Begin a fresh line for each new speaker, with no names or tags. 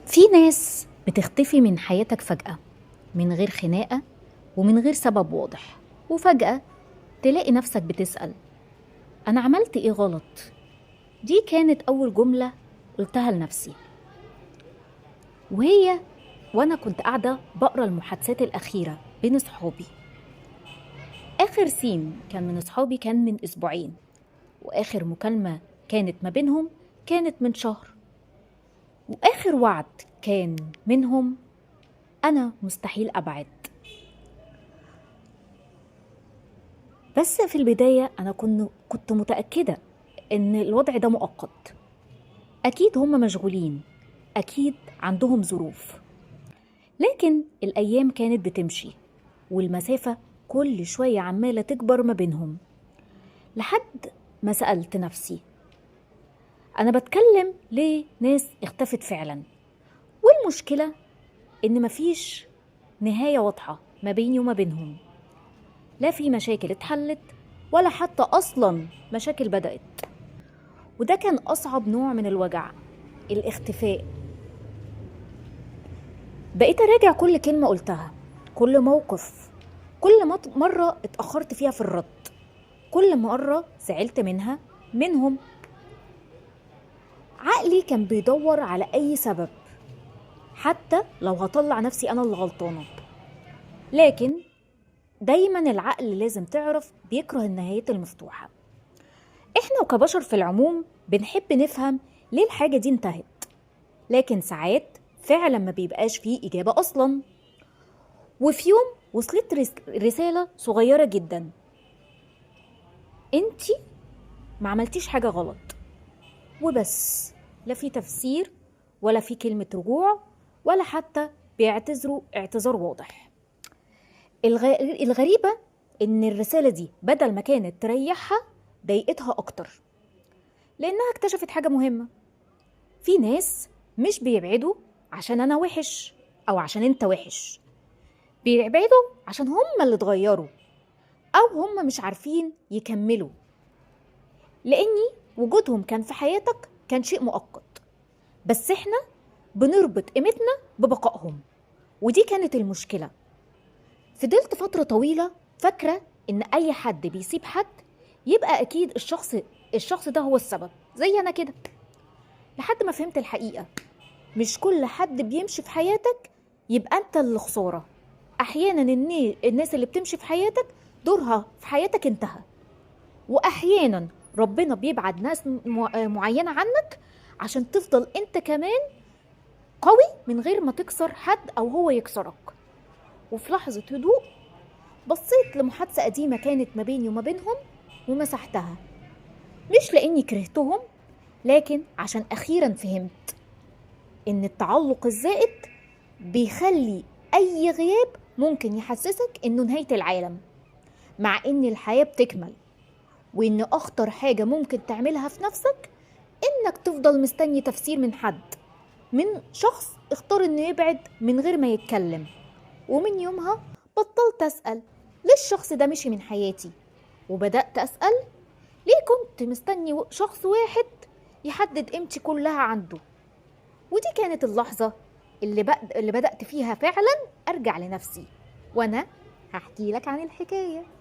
في ناس بتختفي من حياتك فجأة، من غير خناقة ومن غير سبب واضح، وفجأة تلاقي نفسك بتسأل: أنا عملت إيه غلط؟ دي كانت أول جملة قلتها لنفسي وأنا كنت قاعدة بقرأ المحادثات الأخيرة بين صحابي. آخر سين كان من صحابي كان من أسبوعين، وآخر مكالمة كانت ما بينهم كانت من شهر، وآخر وعد كان منهم أنا مستحيل أبعد. بس في البداية أنا كنت متأكدة إن الوضع ده مؤقت، أكيد هم مشغولين، أكيد عندهم ظروف. لكن الأيام كانت بتمشي والمسافة كل شوية عمالة تكبر ما بينهم، لحد ما سألت نفسي: أنا بتكلم ليه ناس اختفت فعلا؟ والمشكلة إن مفيش نهاية واضحة ما بيني وما بينهم، لا في مشاكل اتحلت ولا حتى أصلا مشاكل بدأت. وده كان أصعب نوع من الوجع، الاختفاء. بقيت أراجع كل كلمة قلتها، كل موقف، كل مرة اتأخرت فيها في الرد، كل مرة زعلت منهم. عقلي كان بيدور على أي سبب، حتى لو هطلع نفسي أنا اللي غلطانة. لكن دايما العقل لازم تعرف بيكره النهايات المفتوحة. احنا وكبشر في العموم بنحب نفهم ليه الحاجة دي انتهت، لكن ساعات فعلا ما بيبقاش فيه إجابة أصلا. وفي يوم وصلت رسالة صغيرة جدا: انتي ما عملتيش حاجة غلط، وبس. لا في تفسير ولا في كلمة رجوع ولا حتى بيعتذروا اعتذار واضح. الغريبة ان الرسالة دي بدل ما كانت تريحها ضايقتها اكتر، لانها اكتشفت حاجة مهمة: في ناس مش بيبعدوا عشان انا وحش او عشان انت وحش، بيبعدوا عشان هم اللي اتغيروا او هم مش عارفين يكملوا، لاني وجودهم كان في حياتك كان شيء مؤقت، بس احنا بنربط قيمتنا ببقائهم. ودي كانت المشكلة. فضلت فترة طويلة فاكرة ان اي حد بيسيب حد يبقى اكيد الشخص ده هو السبب، زي انا كده، لحد ما فهمت الحقيقة: مش كل حد بيمشي في حياتك يبقى انت اللي خسارة. احيانا الناس اللي بتمشي في حياتك دورها في حياتك انتهى، واحيانا ربنا بيبعد ناس معينة عنك عشان تفضل انت كمان قوي من غير ما تكسر حد او هو يكسرك. وفي لحظة هدوء بصيت لمحادثة قديمة كانت ما بيني وما بينهم ومسحتها، مش لاني كرهتهم، لكن عشان اخيرا فهمت ان التعلق الزائد بيخلي اي غياب ممكن يحسسك انه نهاية العالم، مع ان الحياة بتكمل. وان اخطر حاجة ممكن تعملها في نفسك انك تفضل مستني تفسير من حد، من شخص اختار انه يبعد من غير ما يتكلم. ومن يومها بطلت اسأل ليه الشخص ده مشي من حياتي، وبدأت اسأل ليه كنت مستني شخص واحد يحدد قيمتي كلها عنده. ودي كانت اللحظة اللي بدأت فيها فعلا ارجع لنفسي، وانا هحكي لك عن الحكاية.